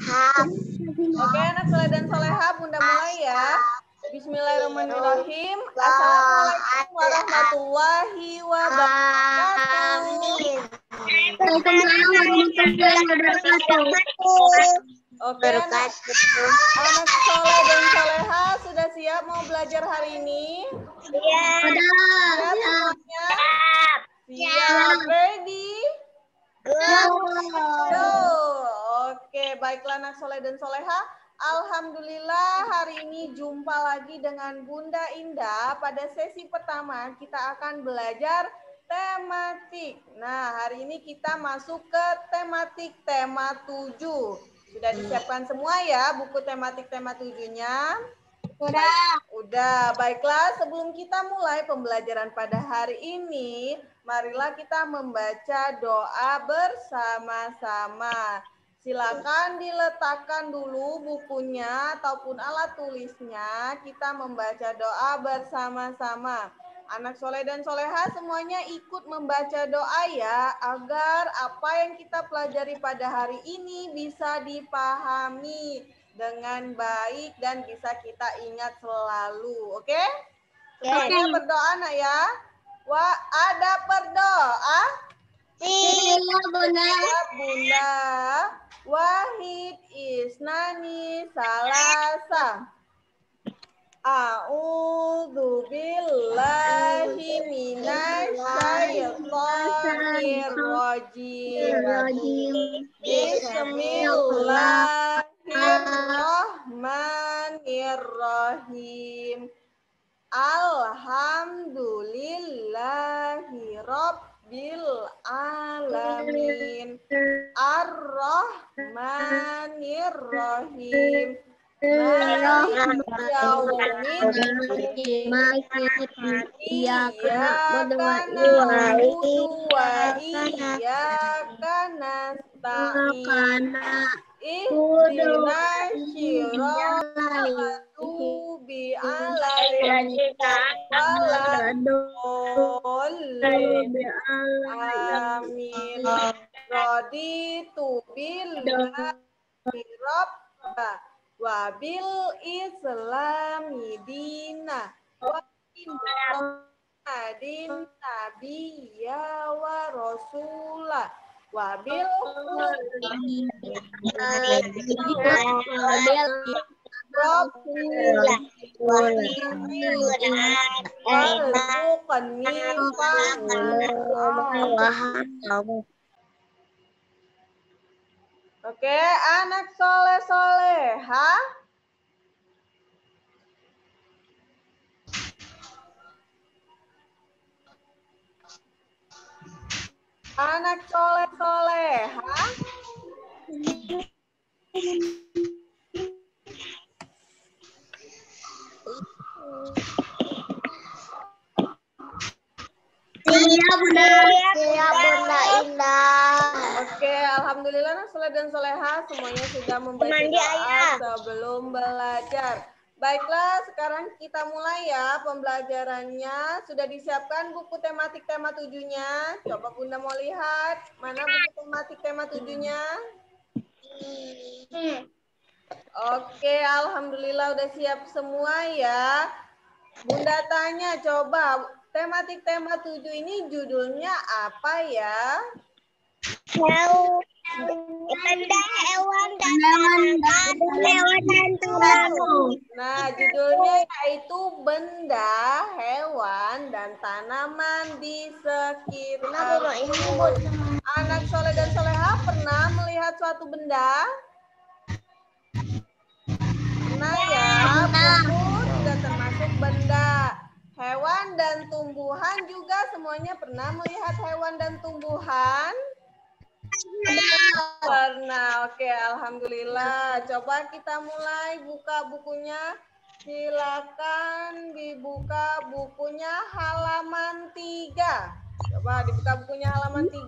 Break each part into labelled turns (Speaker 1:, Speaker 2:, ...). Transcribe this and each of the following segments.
Speaker 1: Oke, anak soleh dan soleha, Bunda mulai ya. Bismillahirrahmanirrahim. Assalamualaikum warahmatullahi wabarakatuh.
Speaker 2: Waalaikumsalam warahmatullahi wabarakatuh.
Speaker 1: Oke, anak soleh dan soleha sudah siap mau belajar hari ini? Siap semuanya? Siap. Ready? Go. Oke, baiklah anak soleh dan soleha. Alhamdulillah hari ini jumpa lagi dengan Bunda Indah. Pada sesi pertama kita akan belajar tematik. Nah, hari ini kita masuk ke tematik tema 7. Sudah disiapkan semua ya buku tematik tema 7-nya? Udah. Baiklah, sebelum kita mulai pembelajaran pada hari ini, marilah kita membaca doa bersama-sama. Silakan diletakkan dulu bukunya ataupun alat tulisnya. Kita membaca doa bersama-sama. Anak soleh dan soleha semuanya ikut membaca doa ya, agar apa yang kita pelajari pada hari ini bisa dipahami dengan baik dan bisa kita ingat selalu. Oke? Semuanya berdoa nak ya. Ada berdoa.
Speaker 2: Iya, Bunda.
Speaker 1: Siap, Bunda. Wahid isnani salasa. A'udzu billahi minasyaitonir rajim. Bismillahirrahmanirrahim. Alhamdulillahi rabbil alamin. Ar-Rahmanir-Rahim. Iyyaka na'budu wa iyyaka nasta'in. Ihdinas siratal mustaqim amin. Raditu billahi rabba wa bil islami dina wa Muhammadin nabiyya wa rasula wa bil Oke, anak soleh-soleha. Anak soleh-soleha.
Speaker 2: Iya, Bunda. Iya, Bunda Indah.
Speaker 1: Oke, alhamdulillah anak soleh dan soleha semuanya sudah membaca doa sebelum belajar. Baiklah, sekarang kita mulai ya pembelajarannya. Sudah disiapkan buku tematik tema 7-nya? Coba Bunda mau lihat mana buku tematik tema 7-nya? Oke, alhamdulillah udah siap semua ya. Bunda tanya, coba tematik tema 7 ini judulnya apa ya?
Speaker 2: Benda, hewan, dan tanaman.
Speaker 1: Nah, judulnya yaitu benda, hewan, dan tanaman di sekitar. Anak soleh dan soleha pernah melihat suatu benda? Pernah ya, buku juga termasuk benda. Hewan dan tumbuhan juga semuanya pernah melihat hewan dan tumbuhan? Pernah. Oke, alhamdulillah. Coba kita mulai buka bukunya. Silakan dibuka bukunya halaman 3. Coba dibuka bukunya halaman 3.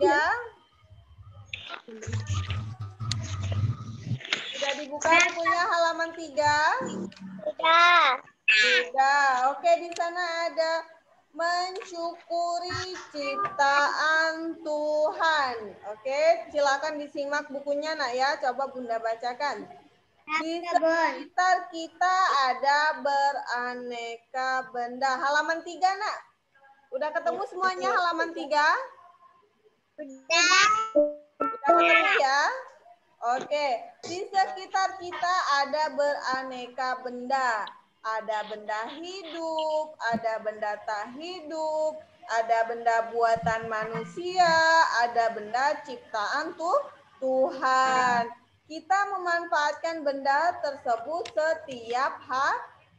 Speaker 1: Sudah dibuka bukunya halaman 3?
Speaker 2: Sudah.
Speaker 1: Sudah. Oke, di sana ada mensyukuri ciptaan Tuhan. Oke, silakan disimak bukunya nak ya. Coba Bunda bacakan. Di sekitar kita ada beraneka benda. Halaman 3 nak. Udah ketemu semuanya halaman 3?
Speaker 2: Udah.
Speaker 1: Udah ketemu ya? Oke, di sekitar kita ada beraneka benda. Ada benda hidup, ada benda tak hidup, ada benda buatan manusia, ada benda ciptaan Tuhan. Kita memanfaatkan benda tersebut setiap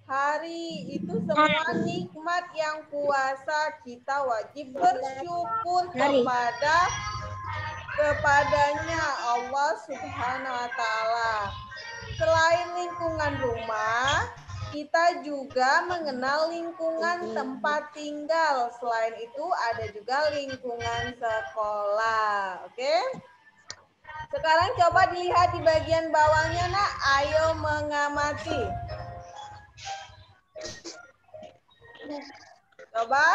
Speaker 1: hari. Itu semua nikmat yang kuasa, kita wajib bersyukur kepadanya Allah Subhanahu wa taala. Selain lingkungan rumah, kita juga mengenal lingkungan tempat tinggal. Selain itu ada juga lingkungan sekolah. Oke? Sekarang coba dilihat di bagian bawahnya nak. Ayo mengamati. Coba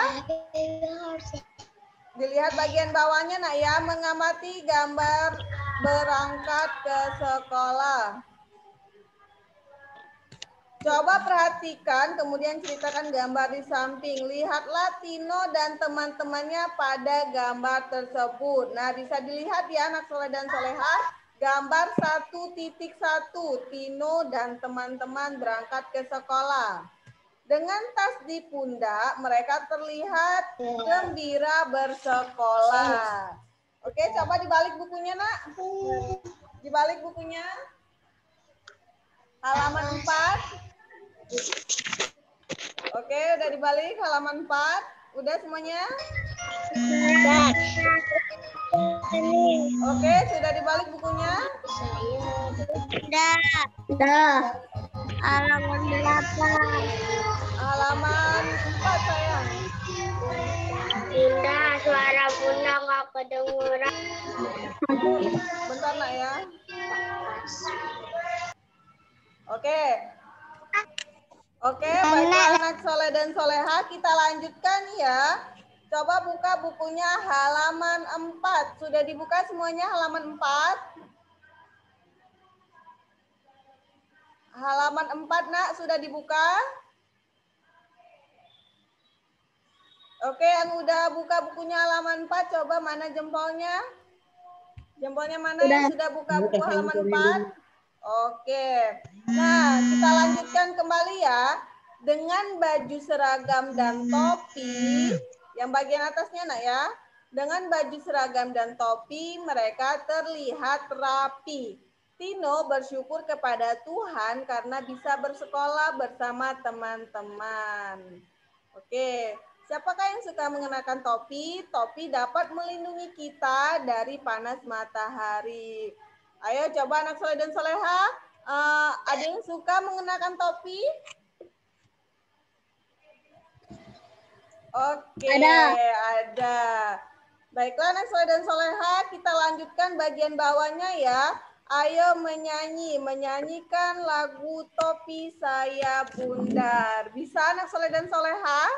Speaker 1: dilihat bagian bawahnya nak ya, mengamati gambar berangkat ke sekolah. Coba perhatikan, kemudian ceritakan gambar di samping. Lihatlah Tino dan teman-temannya pada gambar tersebut. Nah, bisa dilihat ya anak soleh dan soleha, gambar 1.1, Tino dan teman-teman berangkat ke sekolah. Dengan tas di pundak, mereka terlihat gembira bersekolah. Oke, coba dibalik bukunya, nak. Dibalik bukunya. Halaman 4. Oke, udah dibalik halaman 4. Udah semuanya? Oke, sudah dibalik bukunya?
Speaker 2: Udah. Halaman 8.
Speaker 1: Halaman 4, sayang.
Speaker 2: Indah, suara Bunda nggak kedengeran.
Speaker 1: Bentar, nak ya. Oke. Oke, baiklah anak soleh dan soleha, kita lanjutkan ya. Coba buka bukunya halaman 4. Sudah dibuka semuanya halaman 4? Halaman 4, nak, sudah dibuka? Oke, yang udah buka bukunya halaman 4, coba mana jempolnya? Jempolnya mana yang sudah buka buku halaman 4? Oke. Nah, kita lanjutkan kembali ya. Dengan baju seragam dan topi, yang bagian atasnya nak ya. Dengan baju seragam dan topi, mereka terlihat rapi. Tino bersyukur kepada Tuhan karena bisa bersekolah bersama teman-teman. Oke. Siapakah yang suka mengenakan topi? Topi dapat melindungi kita dari panas matahari. Ayo coba anak soleh dan soleha. Ada yang suka mengenakan topi? Oke, ada. Baiklah anak soleh dan soleha, kita lanjutkan bagian bawahnya ya. Ayo menyanyikan lagu Topi Saya Bundar. Bisa anak soleh dan soleha?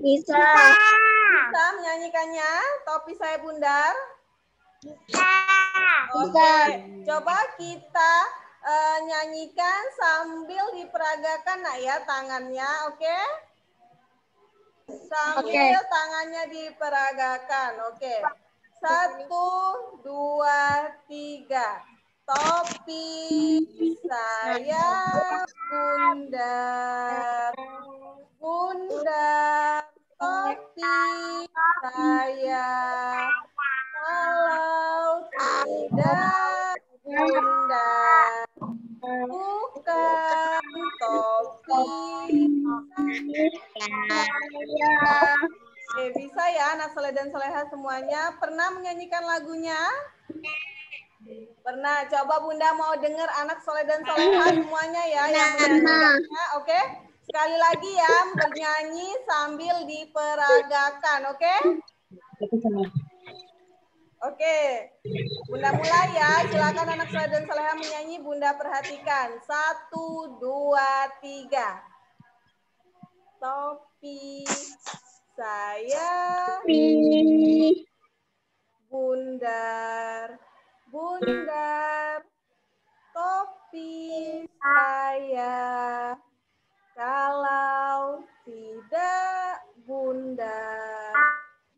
Speaker 2: Bisa.
Speaker 1: Bisa menyanyikannya, Topi Saya Bundar?
Speaker 2: Bisa.
Speaker 1: Oke, coba kita nyanyikan sambil diperagakan nak ya tangannya, oke? Sambil tangannya diperagakan, oke. 1, 2, 3. Topi saya bundar, bundar topi saya. Kalau tidak bundar, bukan topi saya. Oke, bisa ya anak soleh dan soleha semuanya. Pernah menyanyikan lagunya? Pernah. Coba Bunda mau dengar anak soleh dan soleha semuanya ya yang menyanyikannya. Oke? Sekali lagi ya, bernyanyi sambil diperagakan. Oke? Oke. Bunda mulai ya. Silakan anak soleh dan soleha menyanyi. Bunda perhatikan. 1, 2, 3. Topi Saya bundar. Bundar. Topi saya. Kalau tidak bundar,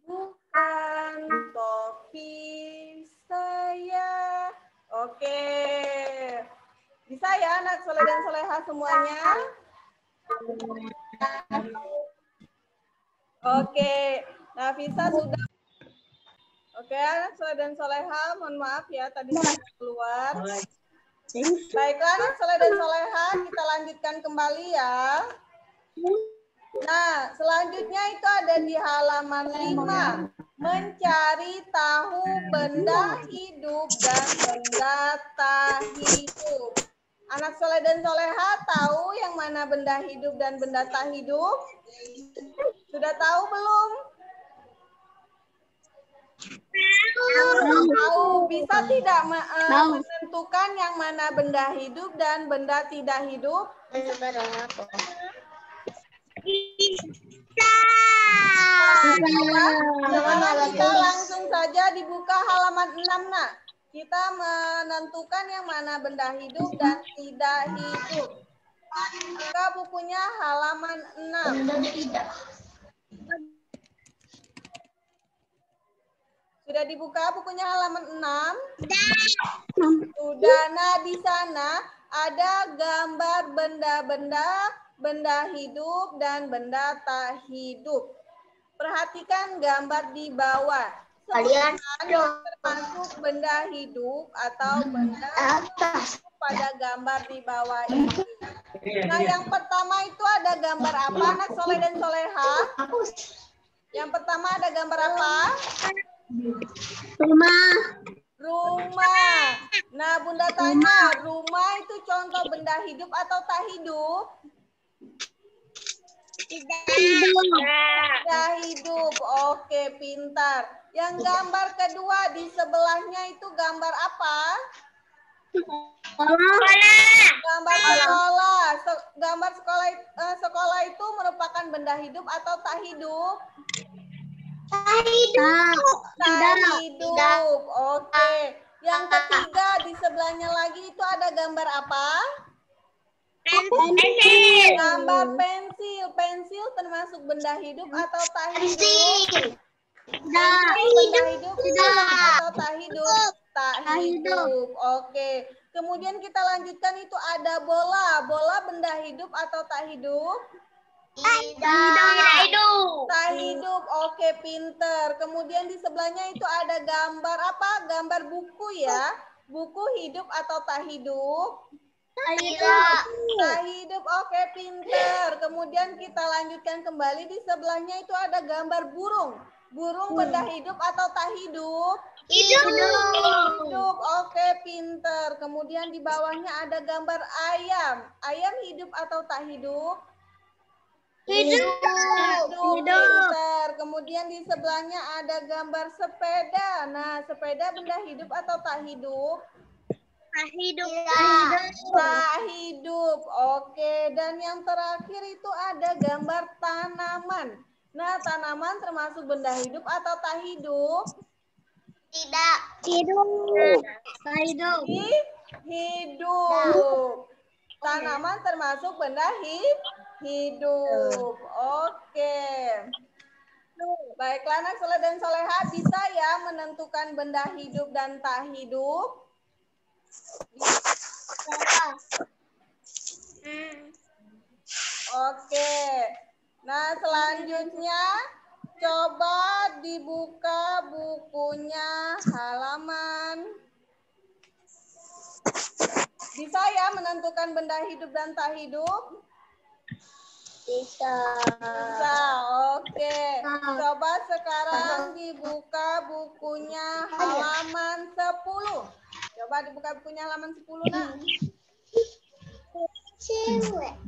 Speaker 1: bukan topi saya. Oke. Bisa ya anak soleh dan soleha semuanya? Oke. Nafisa sudah. Oke, anak soleh dan soleha, mohon maaf ya tadi sudah keluar. Baiklah anak soleh dan soleha, kita lanjutkan kembali ya. Nah, selanjutnya itu ada di halaman 5. Mencari tahu benda hidup dan benda tak hidup. Anak soleh dan soleha tahu yang mana benda hidup dan benda tak hidup? Sudah tahu belum? Tahu. Bisa tidak menentukan yang mana benda hidup dan benda tidak hidup? Kita langsung saja dibuka halaman 6, nak. Kita menentukan yang mana benda hidup dan tidak hidup. Buka bukunya halaman 6. Sudah dibuka bukunya halaman 6? Sudah. Nah, di sana ada gambar benda-benda, benda hidup dan benda tak hidup. Perhatikan gambar di bawah. Kalian termasuk benda hidup atau benda pada gambar di bawah ini. Nah, yang pertama itu ada gambar apa, anak soleh dan soleha? Yang pertama ada gambar apa? Rumah. Nah, Bunda tanya, rumah itu contoh benda hidup atau tak hidup? Tidak hidup. Oke, pintar. Yang gambar kedua di sebelahnya itu gambar apa? Gambar sekolah. Gambar sekolah itu merupakan benda hidup atau tak hidup? Tak hidup. Oke. Yang ketiga di sebelahnya lagi itu ada gambar apa?
Speaker 2: Pensil.
Speaker 1: Gambar pensil. Pensil termasuk benda hidup atau tak hidup? Benda hidup atau tak hidup? Tak hidup. Oke. Kemudian kita lanjutkan itu ada bola. Bola benda hidup atau tak hidup?
Speaker 2: Tidak hidup.
Speaker 1: Tak hidup. Oke, pinter. Kemudian di sebelahnya itu ada gambar apa? Gambar buku ya. Buku hidup atau tak hidup?
Speaker 2: Tidak.
Speaker 1: Tak hidup. Oke, pinter. Kemudian kita lanjutkan kembali. Di sebelahnya itu ada gambar burung. Burung benda hidup atau tak hidup? Hidup. Oke, pinter. Kemudian di bawahnya ada gambar ayam. Ayam hidup atau tak hidup?
Speaker 2: Hidup.
Speaker 1: Pinter. Kemudian di sebelahnya ada gambar sepeda. Nah, sepeda benda hidup atau tak hidup?
Speaker 2: Hidup.
Speaker 1: Tak hidup. Oke. Dan yang terakhir itu ada gambar tanaman. Nah, tanaman termasuk benda hidup atau tak hidup?
Speaker 2: Tidak. Hidup. Hidup.
Speaker 1: Hidup. Tanaman termasuk benda hidup. Oke. Baiklah anak soleh dan soleha, bisa ya menentukan benda hidup dan tak hidup? Oke. Nah, selanjutnya coba dibuka bukunya halaman. Bisa ya menentukan benda hidup dan tak hidup?
Speaker 2: Bisa.
Speaker 1: Bisa, oke. Coba sekarang dibuka bukunya halaman 10. Coba dibuka bukunya halaman 10, nak.
Speaker 2: Cewek.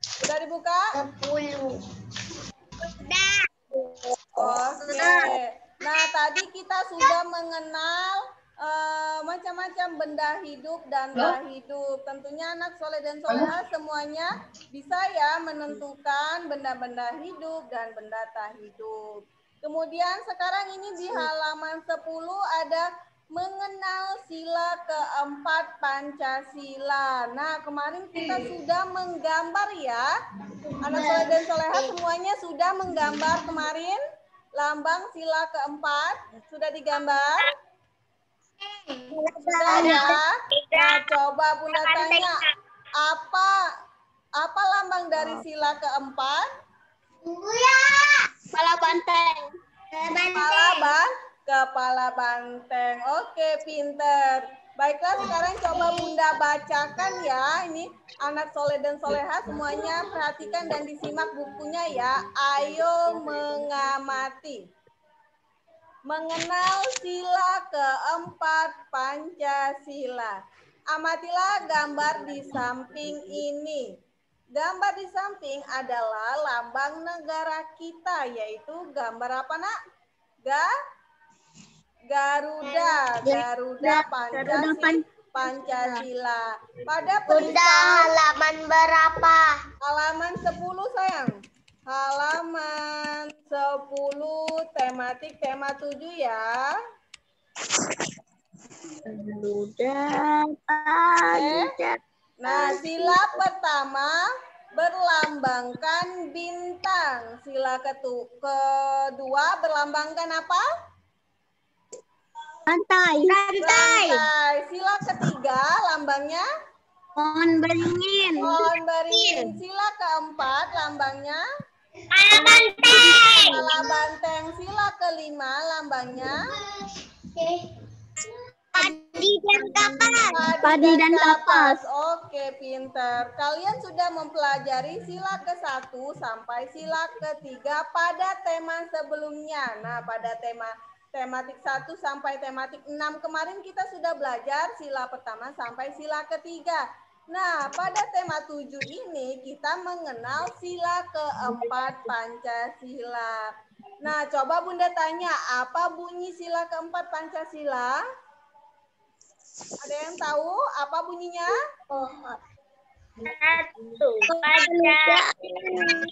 Speaker 1: Sudah dibuka?
Speaker 2: 10.
Speaker 1: Oke. Nah, tadi kita sudah mengenal macam-macam benda hidup dan tak hidup. Tentunya anak soleh dan soleha semuanya bisa ya menentukan benda-benda hidup dan benda tak hidup. Kemudian sekarang ini di halaman 10 ada mengenal sila keempat Pancasila. Nah, kemarin kita sudah menggambar ya. Anak soleh dan soleha semuanya sudah menggambar kemarin lambang sila keempat. Sudah digambar? Sudah ya. Nah, coba Bunda tanya, apa lambang dari sila keempat?
Speaker 2: Kepala banteng.
Speaker 1: Kepala banteng. Oke, pinter. Baiklah, sekarang coba Bunda bacakan ya. Ini anak soleh dan soleha semuanya perhatikan dan disimak bukunya ya. Ayo mengamati. Mengenal sila keempat Pancasila. Amatilah gambar di samping ini. Gambar di samping adalah lambang negara kita, yaitu gambar apa nak? Garuda Pancasila. Pada
Speaker 2: Bunda, halaman berapa?
Speaker 1: halaman 10 sayang. Halaman 10 tematik tema 7 ya. Nah, sila pertama berlambangkan bintang. Sila kedua berlambangkan apa?
Speaker 2: Pantai.
Speaker 1: Sila ketiga lambangnya?
Speaker 2: Pohon beringin.
Speaker 1: Sila keempat lambangnya? Kepala banteng. Sila kelima lambangnya? Padi dan kapas. Oke, pinter. Kalian sudah mempelajari sila ke-1 sampai sila ke-3 pada tema sebelumnya. Nah, pada tematik 1 sampai tematik 6 kemarin kita sudah belajar sila pertama sampai sila ketiga. Nah, pada tema 7 ini kita mengenal sila keempat Pancasila. Nah, coba Bunda tanya, apa bunyi sila keempat Pancasila? Ada yang tahu apa bunyinya?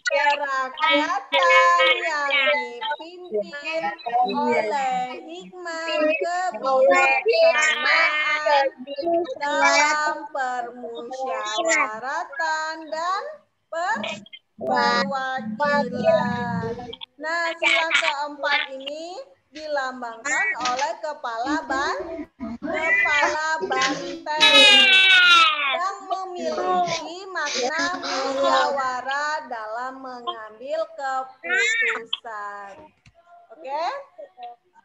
Speaker 1: Kerakyatan yang dipimpin oleh hikmah kebijaksanaan dalam permusyawaratan dan perwakilan. Nah, sila keempat ini dilambangkan oleh kepala banteng yang memiliki makna musyawarah dalam mengambil keputusan. Oke?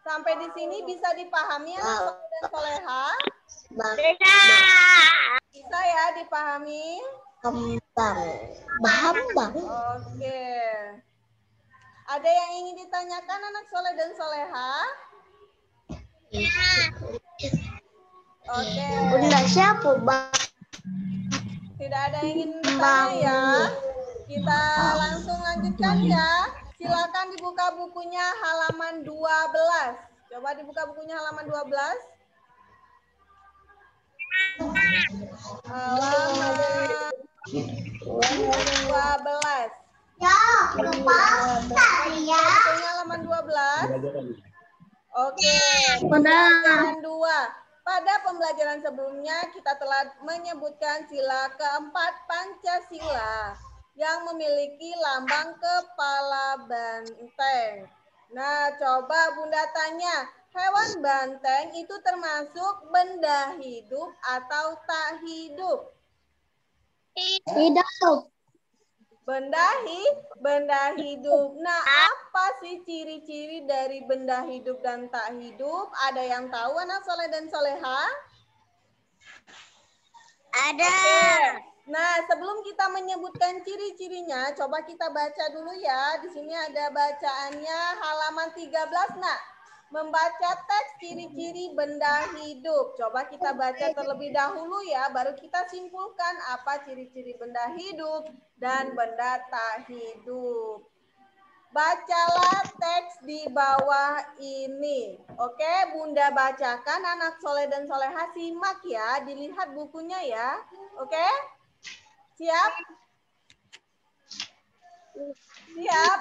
Speaker 1: Sampai di sini bisa dipahami anak soleh dan soleha? Bisa ya dipahami?
Speaker 2: Bambang.
Speaker 1: Oke. Ada yang ingin ditanyakan anak soleh dan soleha? Oke.
Speaker 2: Bunda siapa, Bang?
Speaker 1: Tidak ada yang ingin bertanya ya. Kita langsung lanjutkan ya. Silakan dibuka bukunya halaman 12. Coba dibuka bukunya halaman 12. Halaman 12.
Speaker 2: Ya, lupa ya.
Speaker 1: Bukunya halaman 12. Oke. Pembelajaran 2. Pada pembelajaran sebelumnya kita telah menyebutkan sila keempat Pancasila yang memiliki lambang kepala banteng. Nah, coba Bunda tanya, hewan banteng itu termasuk benda hidup atau tak hidup?
Speaker 2: Hidup.
Speaker 1: Benda hidup. Nah, apa sih ciri-ciri dari benda hidup dan tak hidup? Ada yang tahu anak soleh dan soleha?
Speaker 2: Ada.
Speaker 1: Oke. Nah, sebelum kita menyebutkan ciri-cirinya, coba kita baca dulu ya. Di sini ada bacaannya halaman 13. Nah, membaca teks ciri-ciri benda hidup. Coba kita baca terlebih dahulu ya, baru kita simpulkan apa ciri-ciri benda hidup dan benda tak hidup. Bacalah teks di bawah ini. Oke, Bunda bacakan, anak soleh dan soleha simak ya, dilihat bukunya ya. Oke, siap? Siap?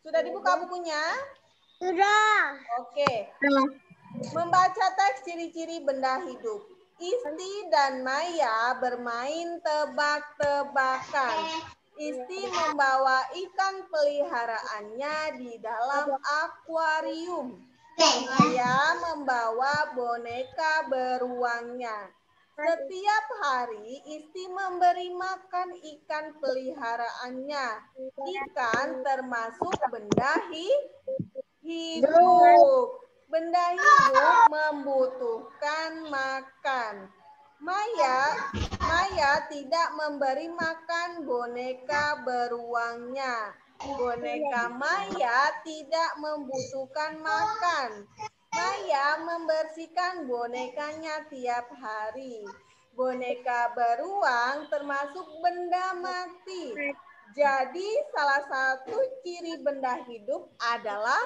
Speaker 1: Sudah dibuka bukunya?
Speaker 2: Sudah.
Speaker 1: Oke. Membaca teks ciri-ciri benda hidup. Isti dan Maya bermain tebak-tebakan. Isti membawa ikan peliharaannya di dalam akuarium. Maya membawa boneka beruangnya. Setiap hari Isti memberi makan ikan peliharaannya. Ikan termasuk benda hidup. Benda hidup membutuhkan makan. Maya tidak memberi makan boneka beruangnya. Boneka Maya tidak membutuhkan makan. Maya membersihkan bonekanya tiap hari. Boneka beruang termasuk benda mati. Jadi salah satu ciri benda hidup adalah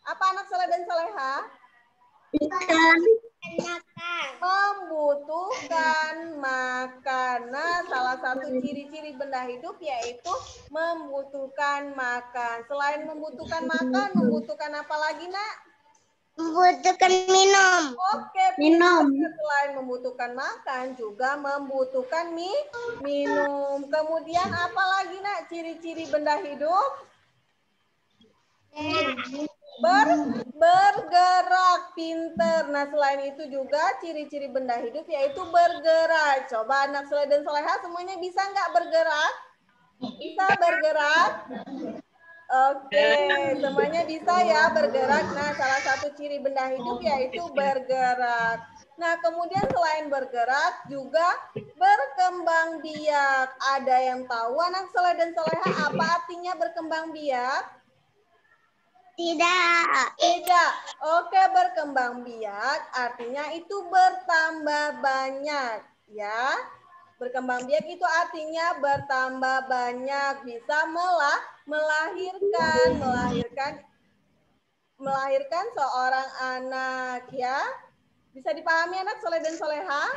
Speaker 1: apa, anak soleh dan soleha?
Speaker 2: Ikan.
Speaker 1: Membutuhkan makan. Nah, salah satu ciri-ciri benda hidup yaitu membutuhkan makan. Selain membutuhkan makan, membutuhkan apa lagi, Nak?
Speaker 2: Membutuhkan minum.
Speaker 1: Oke,
Speaker 2: Minum.
Speaker 1: selain membutuhkan makan, juga membutuhkan minum. Kemudian apa lagi, Nak, ciri-ciri benda hidup? Bergerak, pinter. Nah, selain itu juga ciri-ciri benda hidup yaitu bergerak. Coba anak soleh dan soleha semuanya bisa nggak bergerak? Bisa bergerak? Oke, semuanya bisa ya bergerak. Nah, salah satu ciri benda hidup yaitu bergerak. Nah, kemudian selain bergerak juga berkembang biak. Ada yang tahu anak soleh dan soleha apa artinya berkembang biak? Tidak. Oke, berkembang biak artinya itu bertambah banyak, ya. Berkembang biak itu artinya bertambah banyak, bisa melahirkan seorang anak, ya. Bisa dipahami anak soleh dan soleha?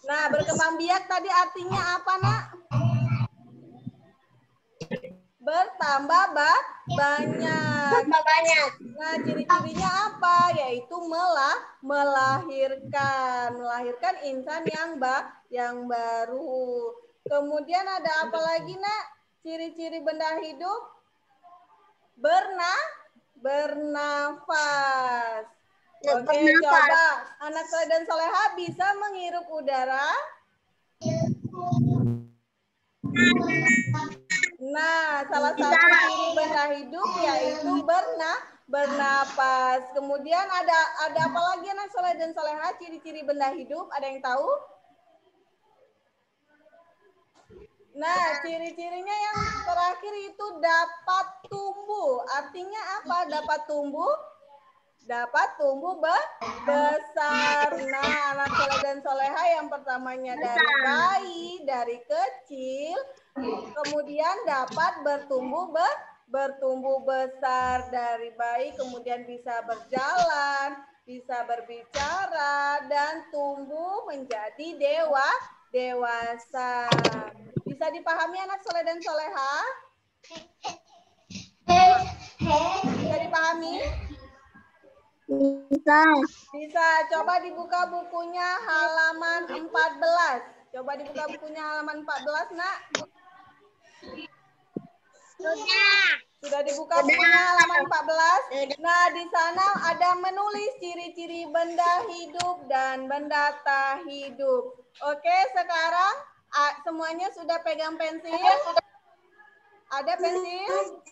Speaker 1: Nah, berkembang biak tadi artinya apa, Nak? Bertambah banyak. Nah, ciri-cirinya apa? Yaitu melahirkan insan yang baru. Kemudian ada apa lagi, Nak? Ciri-ciri benda hidup? Bernafas. Oke, coba anak soleh dan soleha bisa menghirup udara? Nah, salah satu ciri benda hidup yaitu bernapas. Kemudian ada apa lagi anak soleh dan soleha ciri-ciri benda hidup? Ada yang tahu? Nah, ciri-cirinya yang terakhir itu dapat tumbuh. Artinya apa? Dapat tumbuh? Dapat tumbuh besar. Nah, anak soleh dan soleha yang pertamanya dari bayi, dari kecil, kemudian dapat bertumbuh besar dari bayi, kemudian bisa berjalan, bisa berbicara, dan tumbuh menjadi dewasa. Bisa dipahami anak soleh dan soleha? Bisa dipahami? Bisa. Coba dibuka bukunya halaman 14. Coba dibuka bukunya halaman 14, Nak. Sudah dibuka bukunya halaman 14? Nah, di sana ada menulis ciri-ciri benda hidup dan benda tak hidup. Oke, sekarang semuanya sudah pegang pensil? Ada pensil?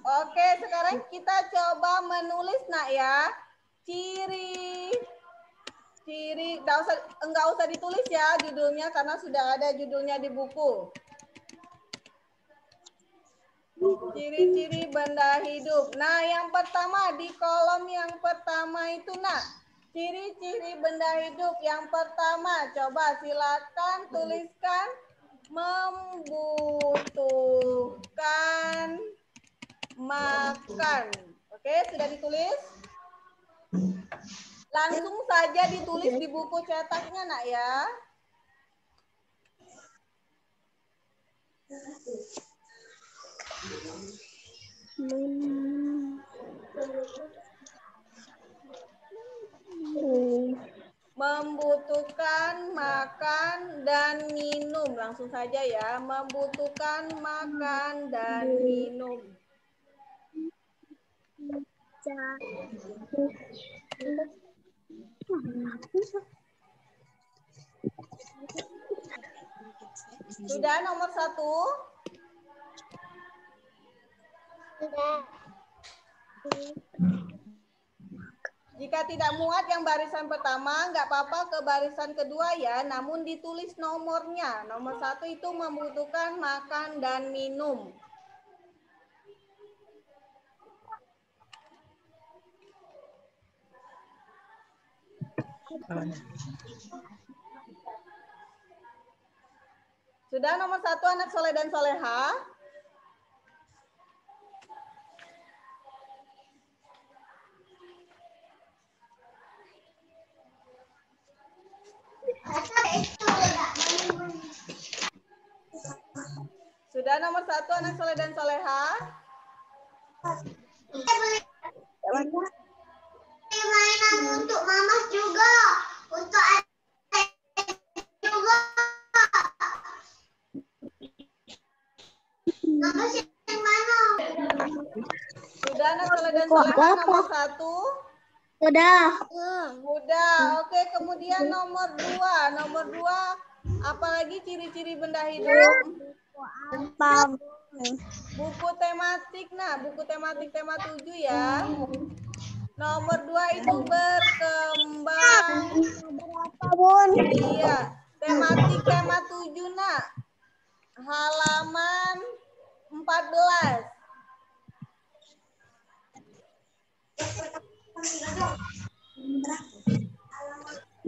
Speaker 1: Oke, sekarang kita coba menulis, Nak, ya. Ciri enggak usah ditulis ya judulnya karena sudah ada judulnya di buku. Ciri-ciri benda hidup. Nah, yang pertama di kolom yang pertama itu, Nak. Ciri-ciri benda hidup yang pertama, coba silakan tuliskan membutuhkan makan. Oke, sudah ditulis? Langsung saja ditulis di buku cetaknya, Nak ya. Membutuhkan makan dan minum. Langsung saja ya. Membutuhkan makan dan minum. Sudah nomor 1?
Speaker 2: Sudah.
Speaker 1: Jika tidak muat yang barisan pertama, nggak apa-apa ke barisan kedua ya, namun ditulis nomornya. Nomor 1 itu membutuhkan makan dan minum. Sudah nomor 1 anak soleh dan soleha? Sudah nomor 1 anak soleh dan soleha?
Speaker 2: Mainan untuk mama juga, untuk adik juga. Mama yang mana?
Speaker 1: Sudah anak soleh dan soleha nomor 1?
Speaker 2: Sudah.
Speaker 1: Udah. Oke, kemudian nomor 2. Nomor 2, apalagi ciri-ciri benda hidup? Buku tematik. Nah, buku tematik tema 7 ya. Nomor 2 itu berkembang.
Speaker 2: Berapa, Bun?
Speaker 1: Iya, tematik tema 7, Nak. Halaman 14.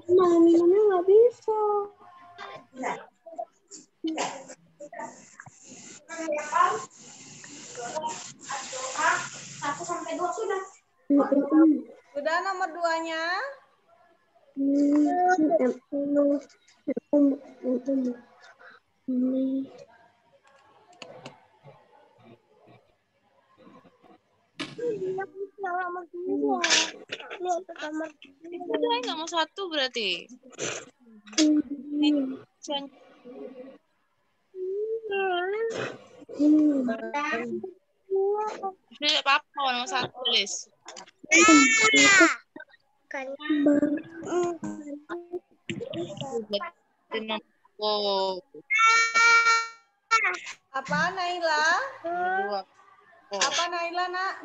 Speaker 2: Minumnya nggak bisa. Satu sampai 2 sudah.
Speaker 1: Sudah nomor 2-nya?
Speaker 3: Udah nomor 1 berarti. Tidak apa-apa, nomor 1 tulis. Oh,
Speaker 1: Apa, Naila?
Speaker 3: dua.
Speaker 1: Apa, Naila, Nak?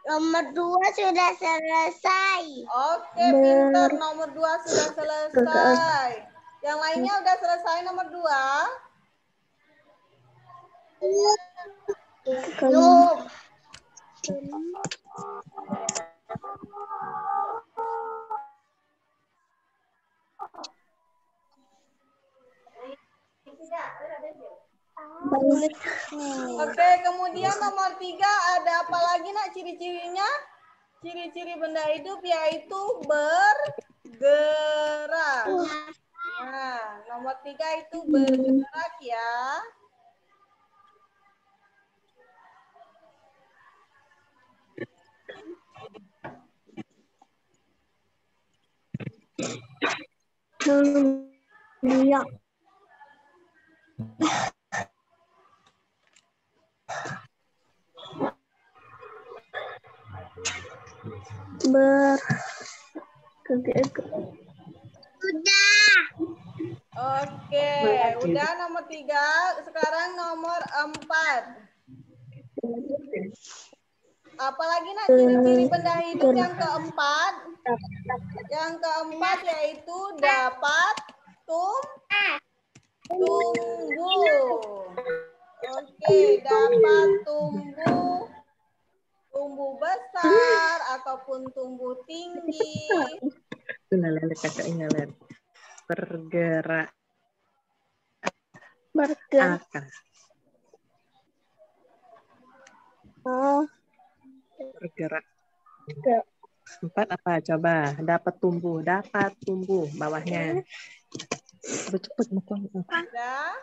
Speaker 2: Nomor 2 sudah selesai.
Speaker 1: Oke, pintar. Nomor 2 sudah selesai. Yang lainnya udah selesai nomor 2?
Speaker 2: Belum.
Speaker 1: Oke, kemudian nomor 3 ada apa lagi, Nak, ciri-cirinya? Ciri-ciri benda hidup yaitu bergerak. Nah, nomor 3 itu bergerak ya.
Speaker 2: Iya. Sudah.
Speaker 1: Oke, udah nomor 3. Sekarang nomor 4. Apalagi, Nak, ciri-ciri benda hidup yang keempat? Yang keempat yaitu dapat tumbuh. Oke, dapat tumbuh besar ataupun tumbuh tinggi.
Speaker 4: Lalat kakak ingat. Bergerak.
Speaker 2: Bergerak.
Speaker 4: Akan.
Speaker 2: Oh.
Speaker 4: Bergerak. 4 apa? Coba. Dapat tumbuh. Bawahnya. Cepet makan.
Speaker 1: Sudah?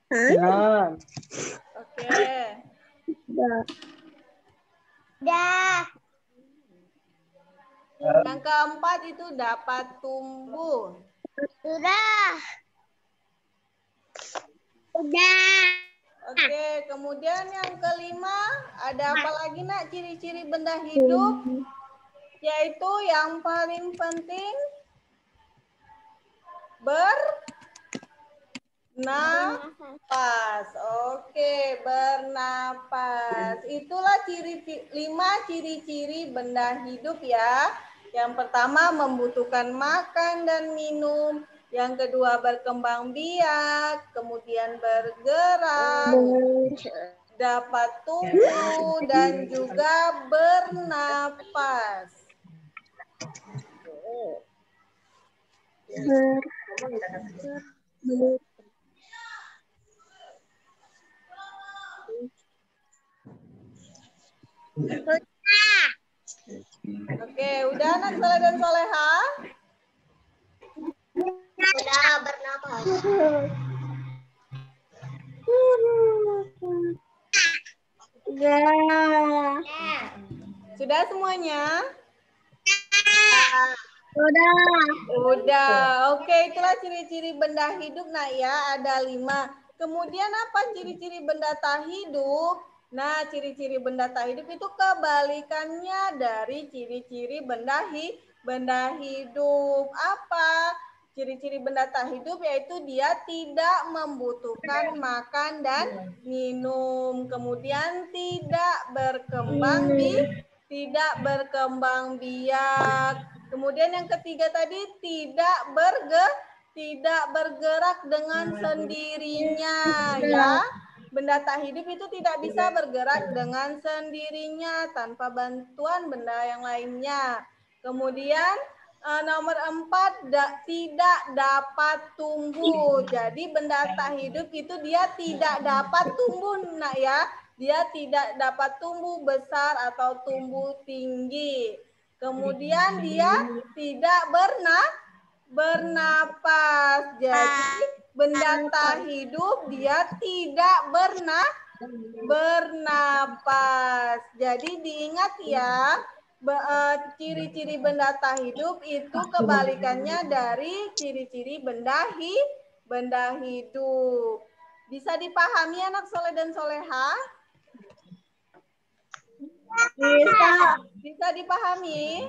Speaker 4: Belum.
Speaker 1: Oke.
Speaker 2: Dah.
Speaker 1: Yang keempat itu dapat tumbuh.
Speaker 2: Sudah. Sudah.
Speaker 1: Oke, kemudian yang kelima, ada apa lagi nak ciri-ciri benda hidup? Yaitu yang paling penting, bernapas. Oke, bernapas. Itulah 5 ciri-ciri benda hidup ya. Yang pertama membutuhkan makan dan minum. Yang kedua berkembang biak, kemudian bergerak, dapat tumbuh, dan juga bernapas. Oke, udah anak soleh dan soleha?
Speaker 2: Sudah bernapas.
Speaker 1: Sudah semuanya?
Speaker 2: Sudah.
Speaker 1: Udah. Oke, itulah ciri-ciri benda hidup nak ya, ada 5. Kemudian apa ciri-ciri benda tak hidup? Nah, ciri-ciri benda tak hidup itu kebalikannya dari ciri-ciri benda hidup. Apa? Ciri-ciri benda tak hidup yaitu dia tidak membutuhkan makan dan minum. Kemudian tidak berkembang biak. Kemudian yang ketiga tadi tidak bergerak dengan sendirinya ya. Benda tak hidup itu tidak bisa bergerak dengan sendirinya tanpa bantuan benda yang lainnya. Kemudian nomor 4 tidak dapat tumbuh. Jadi benda tak hidup itu dia tidak dapat tumbuh nak ya. Dia tidak dapat tumbuh besar atau tumbuh tinggi. Kemudian dia tidak bernapas. Jadi benda tak hidup dia tidak bernapas. Jadi diingat ya, ciri-ciri benda tak hidup itu kebalikannya dari ciri-ciri benda hidup. Bisa dipahami anak soleh dan soleha? Bisa dipahami?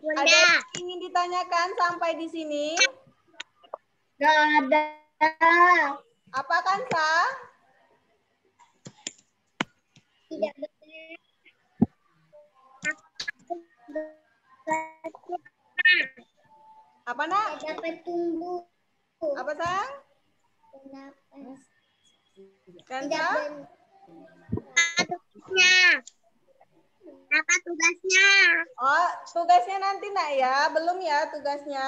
Speaker 1: Ada yang ingin ditanyakan sampai di sini?
Speaker 2: Gak ada.
Speaker 1: Apa Kansa?
Speaker 2: Tidak
Speaker 1: Apa nak?
Speaker 2: dapat tumbuh.
Speaker 1: Apa sayang? Kansa?
Speaker 2: Tugasnya. Apa tugasnya?
Speaker 1: Oh, tugasnya nanti nak ya, belum ya tugasnya?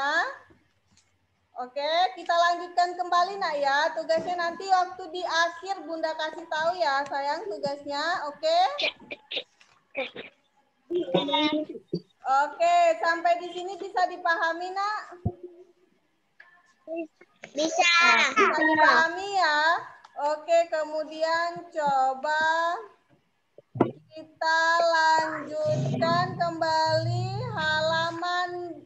Speaker 1: Oke, kita lanjutkan kembali nak ya. Tugasnya nanti waktu di akhir Bunda kasih tahu ya sayang tugasnya, oke? Oke, sampai di sini bisa dipahami nak?
Speaker 2: Bisa.
Speaker 1: Bisa dipahami ya? Oke, kemudian coba kita lanjutkan kembali halaman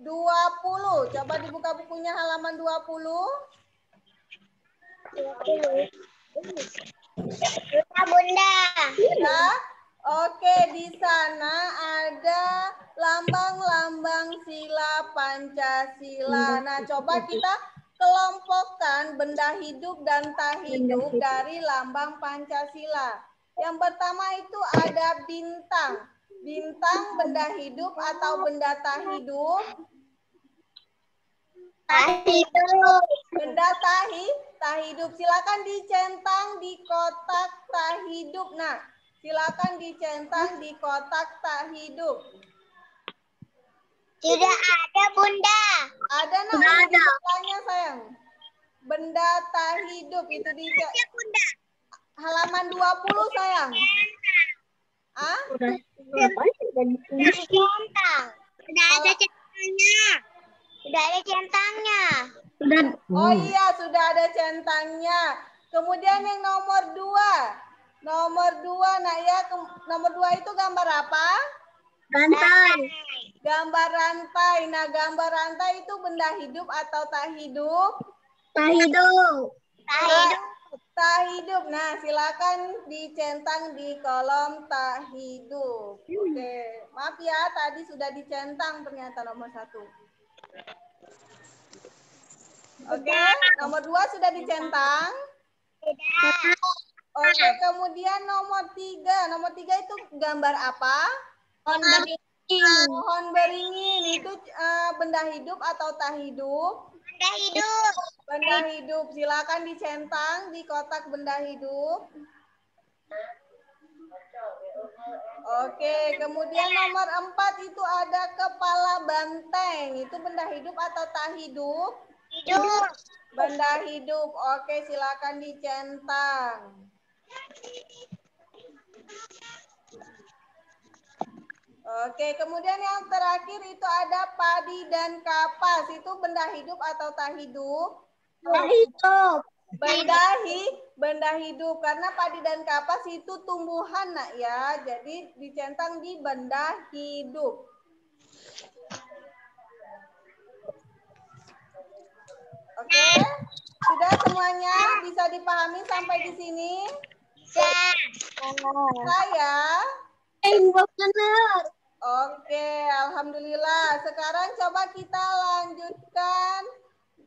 Speaker 1: 20. Coba dibuka bukunya halaman 20.
Speaker 2: Sudah, Bunda.
Speaker 1: Ya. Oke, di sana ada lambang-lambang sila Pancasila. Nah, coba kita kelompokkan benda hidup dan tak hidup dari lambang Pancasila. Yang pertama itu ada bintang. Bintang benda hidup atau benda tak hidup?
Speaker 2: Hidup.
Speaker 1: Benda tak hidup. Silakan dicentang di kotak tak hidup. Nah, silakan dicentang di kotak tak hidup.
Speaker 2: Tidak ada, Bunda.
Speaker 1: Ada nak?
Speaker 2: Sudah
Speaker 1: Ini
Speaker 2: ada.
Speaker 1: dibukannya, sayang. Benda tak hidup itu di
Speaker 2: Bunda.
Speaker 1: halaman 20, sayang. Ah?
Speaker 2: Sudah centang. Sudah ada centangnya. Sudah ada centangnya.
Speaker 1: Oh iya, sudah ada centangnya. Kemudian yang nomor 2. Nomor 2, nak ya. Nomor 2 itu gambar apa?
Speaker 2: Rantai.
Speaker 1: Gambar rantai. Nah, gambar rantai itu benda hidup atau tak hidup?
Speaker 2: Tak hidup. Tak hidup.
Speaker 1: Tak hidup. Nah, silakan dicentang di kolom tak hidup. Oke, maaf ya, tadi sudah dicentang ternyata nomor 1. Oke, nomor 2 sudah dicentang. Oke, kemudian nomor 3. Nomor 3 itu gambar apa? Pohon beringin. Itu benda hidup atau tak hidup?
Speaker 2: Benda hidup.
Speaker 1: Benda hidup. Silakan dicentang di kotak benda hidup. Oke, kemudian nomor 4 itu ada kepala banteng. Itu benda hidup atau tak hidup?
Speaker 2: Hidup.
Speaker 1: Benda hidup. Oke, silakan dicentang. Oke, kemudian yang terakhir itu ada padi dan kapas. Itu benda hidup atau tak hidup?
Speaker 2: Tak hidup.
Speaker 1: Benda hidup karena padi dan kapas itu tumbuhan, nak ya. Jadi dicentang di benda hidup. Oke, sudah semuanya bisa dipahami sampai di sini? Saya.
Speaker 2: Benar.
Speaker 1: Oke, alhamdulillah. Sekarang coba kita lanjutkan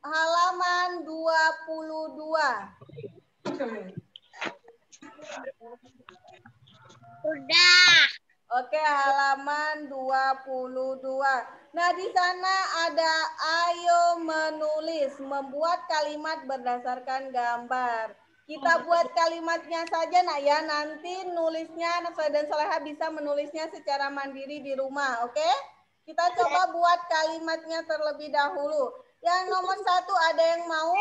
Speaker 1: halaman 22.
Speaker 2: Sudah.
Speaker 1: Oke, halaman 22. Nah, di sana ada ayo menulis, membuat kalimat berdasarkan gambar. Kita buat kalimatnya saja, nak ya. Nanti nulisnya, anak soleh dan soleha bisa menulisnya secara mandiri di rumah, oke? Kita coba buat kalimatnya terlebih dahulu. Yang nomor 1 ada yang mau?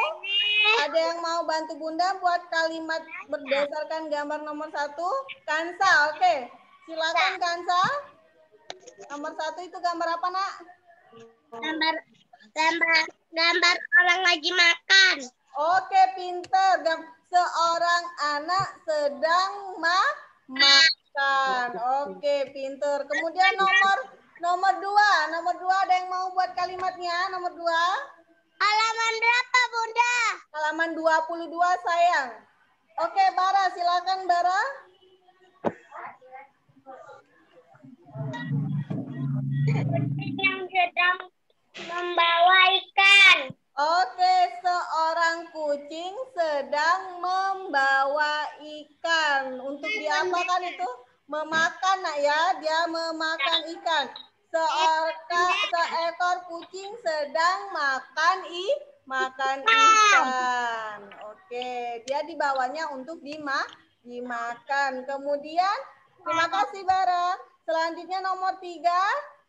Speaker 1: Ada yang mau bantu Bunda buat kalimat berdasarkan gambar nomor 1? Kansa, oke. Silakan Kansa. Nomor 1 itu gambar apa, nak?
Speaker 2: Gambar orang lagi makan.
Speaker 1: Oke, pinter. Seorang anak sedang makan. Oke, pinter. Kemudian nomor 2. Nomor 2 ada yang mau buat kalimatnya? Nomor 2.
Speaker 2: Halaman berapa, Bunda?
Speaker 1: Halaman 22, sayang. Oke, Bara, silakan Bara.
Speaker 2: Yang sedang membawa ikan.
Speaker 1: Oke, seorang kucing sedang membawa ikan. Untuk diapakan itu? Memakan, nak ya. Dia memakan ikan. Seekor kucing sedang makan ikan. Oke, dia dibawanya untuk dimakan. Kemudian, terima kasih Bara. Selanjutnya nomor 3.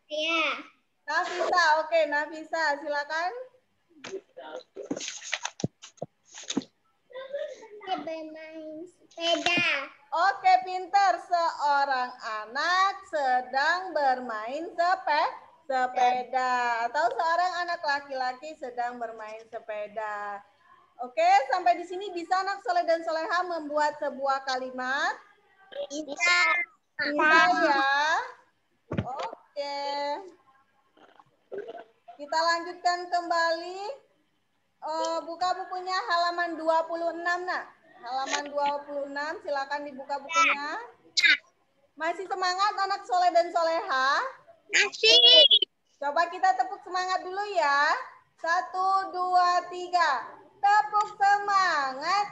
Speaker 2: Iya.
Speaker 1: Nafisa, oke Nafisa, silakan.
Speaker 2: Bermain sepeda.
Speaker 1: Oke, pintar. Seorang anak sedang bermain sepeda. Atau seorang anak laki-laki sedang bermain sepeda. Oke, sampai di sini bisa anak soleh dan soleha membuat sebuah kalimat?
Speaker 2: Bisa.
Speaker 1: Bisa ya. Oke. Kita lanjutkan kembali. Buka bukunya halaman 26, nak. Halaman 26, silakan dibuka bukunya. Masih semangat anak soleh dan soleha?
Speaker 2: Masih.
Speaker 1: Coba kita tepuk semangat dulu ya. 1, 2, 3. Tepuk semangat.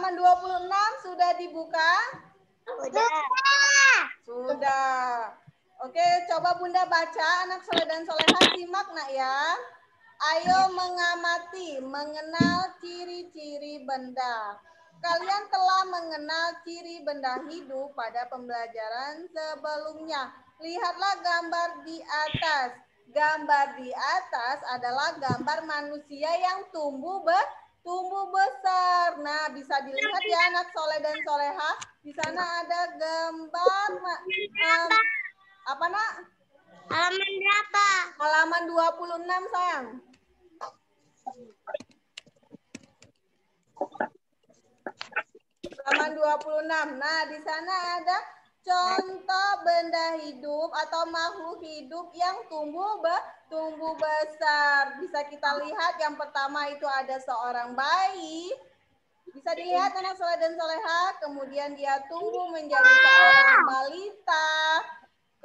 Speaker 1: halaman 26 sudah dibuka? Sudah. Oke, coba Bunda baca, anak soleh dan soleha, simak nak ya. Ayo mengamati, mengenal ciri-ciri benda. Kalian telah mengenal ciri benda hidup pada pembelajaran sebelumnya. Lihatlah gambar di atas. Gambar di atas adalah gambar manusia yang tumbuh besar. Nah, bisa dilihat ya anak soleh dan soleha. Di sana ada gambar apa nak?
Speaker 2: Halaman berapa?
Speaker 1: Halaman 26 sayang. Halaman 26. Nah, di sana ada contoh benda hidup atau makhluk hidup yang tumbuh besar. Bisa kita lihat yang pertama itu ada seorang bayi. Bisa dilihat anak soleh dan soleha. Kemudian dia tumbuh menjadi seorang balita.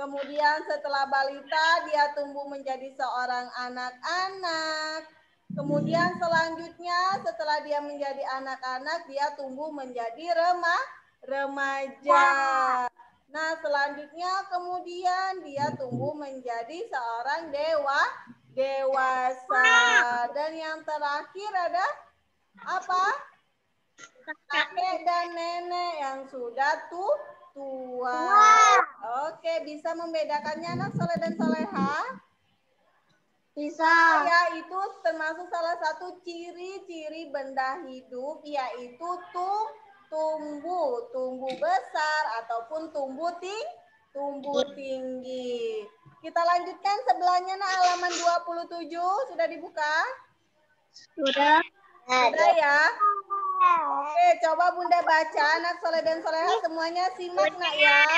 Speaker 1: Kemudian setelah balita dia tumbuh menjadi seorang anak-anak. Kemudian selanjutnya setelah dia menjadi anak-anak dia tumbuh menjadi remaja. Nah selanjutnya kemudian dia tumbuh menjadi seorang dewasa. Dan yang terakhir ada apa? Kakek dan nenek yang sudah tua. Oke, bisa membedakannya anak soleh dan soleha?
Speaker 2: Bisa.
Speaker 1: Ya, itu termasuk salah satu ciri-ciri benda hidup, yaitu tumbuh besar ataupun tumbuh tinggi. Kita lanjutkan sebelahnya nah, halaman 27 sudah dibuka?
Speaker 2: Sudah.
Speaker 1: Sudah ya. Oke, coba Bunda baca anak soleh dan soleha semuanya simak nak ya.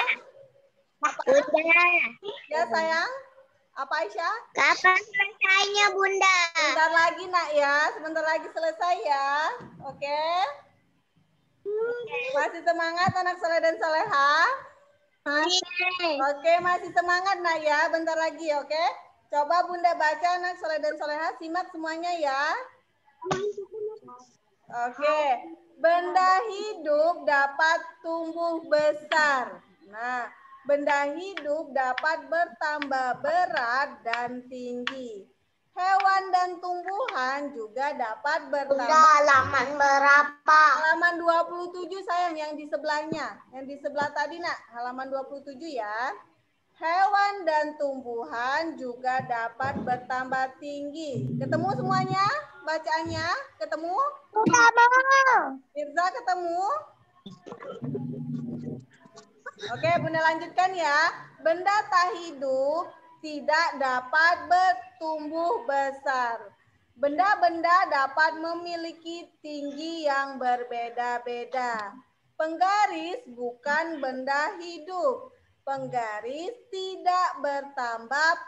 Speaker 2: Sudah.
Speaker 1: Ya sayang. Apa Aisyah?
Speaker 2: Kapan selesainya Bunda?
Speaker 1: Sebentar lagi nak ya, sebentar lagi selesai ya. Oke. Masih semangat anak soleh dan soleha? Oke, masih semangat nak ya, bentar lagi oke. Coba Bunda baca anak soleh dan soleha, simak semuanya ya. Oke, benda hidup dapat tumbuh besar. Nah, benda hidup dapat bertambah berat dan tinggi. Hewan dan tumbuhan juga dapat bertambah.
Speaker 2: Halaman berapa?
Speaker 1: Halaman 27 sayang, yang di sebelahnya. Yang di sebelah tadi nak, halaman 27 ya. Hewan dan tumbuhan juga dapat bertambah tinggi. Ketemu semuanya bacaannya? Ketemu? Mirza ketemu? Oke, Bunda lanjutkan ya. Benda tak hidup tidak dapat bertumbuh besar. Benda-benda dapat memiliki tinggi yang berbeda-beda. Penggaris bukan benda hidup. Penggaris tidak bertambah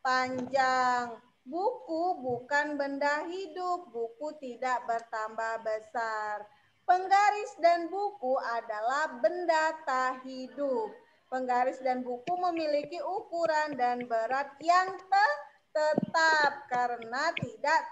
Speaker 1: panjang. Buku bukan benda hidup. Buku tidak bertambah besar. Penggaris dan buku adalah benda tak hidup. Penggaris dan buku memiliki ukuran dan berat yang tetap karena tidak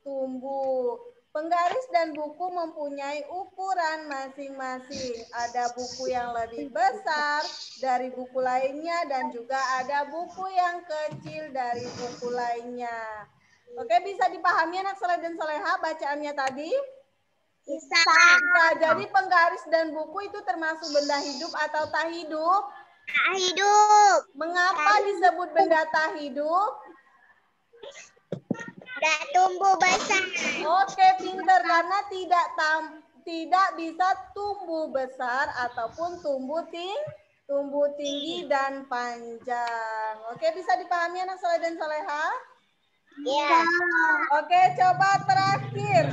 Speaker 1: tumbuh. Penggaris dan buku mempunyai ukuran masing-masing. Ada buku yang lebih besar dari buku lainnya dan juga ada buku yang kecil dari buku lainnya. Oke, bisa dipahami anak soleh dan soleha bacaannya tadi?
Speaker 2: Bisa.
Speaker 1: Nah, jadi penggaris dan buku itu termasuk benda hidup atau tak hidup?
Speaker 2: Tak hidup.
Speaker 1: Mengapa disebut benda tak hidup?
Speaker 2: Tidak tumbuh besar.
Speaker 1: Oke, pinter karena tidak bisa tumbuh besar ataupun tumbuh tinggi dan panjang. Oke, bisa dipahami anak soleh dan soleha?
Speaker 2: Ya.
Speaker 1: Oke, coba terakhir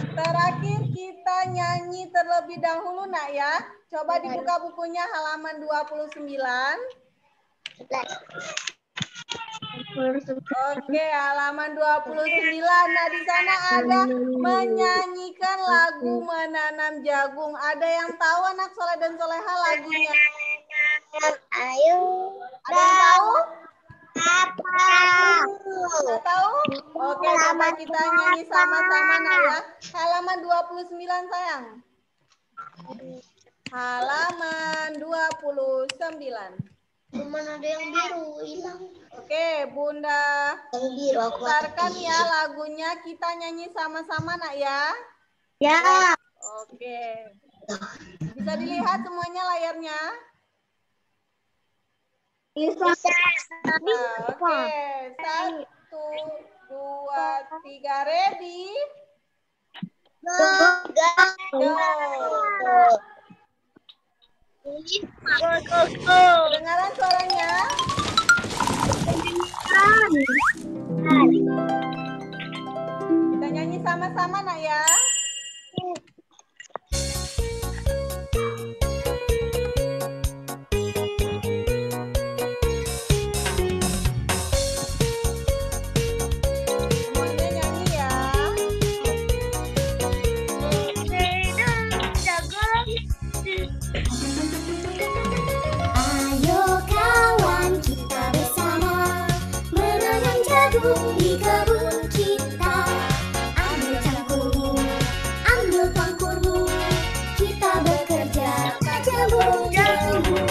Speaker 1: kita nyanyi terlebih dahulu nak ya. Coba dibuka bukunya halaman 29. Oke, halaman 29. Nah, di sana ada menyanyikan lagu menanam jagung. Ada yang tahu anak soleh dan soleha lagunya?
Speaker 2: Ayo.
Speaker 1: Ada yang tahu?
Speaker 2: Apa?
Speaker 1: Nggak tahu? Oke, coba kita nyanyi sama-sama nak ya. Halaman 29 sayang. Halaman 29.
Speaker 2: Cuman ada yang biru hilang.
Speaker 1: Oke, Bunda
Speaker 2: Yang biru aku
Speaker 1: putarkan ya lagunya. Kita nyanyi sama-sama nak ya.
Speaker 2: Ya.
Speaker 1: Oke. Bisa dilihat semuanya layarnya?
Speaker 2: Bisa.
Speaker 1: Nah, oke. 1, 2, 3, ready? Go. Kedengaran suaranya? Kita nyanyi sama-sama nak ya. Semuanya nyanyi ya.
Speaker 5: Ayo kawan kita bersama menanam jagung di kebun kita. Ambil cangkulmu, ambil pangkurmu, kita bekerja tak jemu-jemu.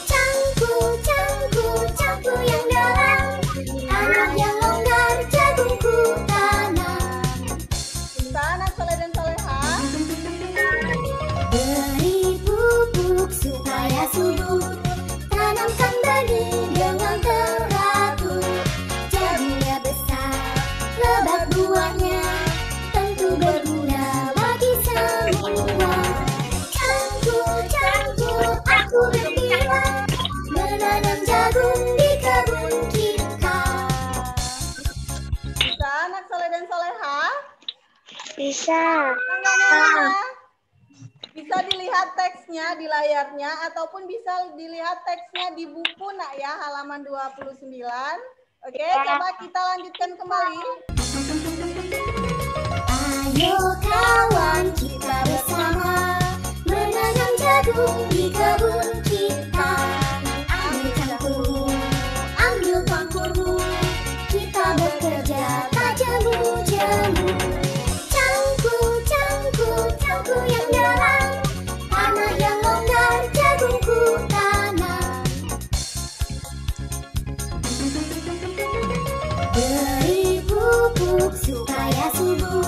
Speaker 5: Cangkul, cangkul, cangkul yang dalam, tanah yang longgar jagungku tanam.
Speaker 1: Bisa anak soleh dan soleha?
Speaker 5: Beri pupuk supaya subur, tanamkan benih dengan teratur. Jadinya besar, lebat buahnya, tentu berguna bagi semua. Cangkul, cangkul, aku gembira menanam jagung di kebun kita.
Speaker 1: Bisa anak soleh dan soleha?
Speaker 2: Bisa.
Speaker 1: Enggak. Bisa dilihat teksnya di layarnya ataupun bisa dilihat teksnya di buku nak ya, halaman 29. Oke, coba kita lanjutkan kembali.
Speaker 5: Ayo kawan kita bersama menanam jagung di kebun kita. Ambil cangkulmu, ambil pangkurmu, kita bekerja tak jemu-jemu. Cangkul, cangkul, cangkul yang dalam, tanah yang longgar jagungku tanam. Beri pupuk supaya subur,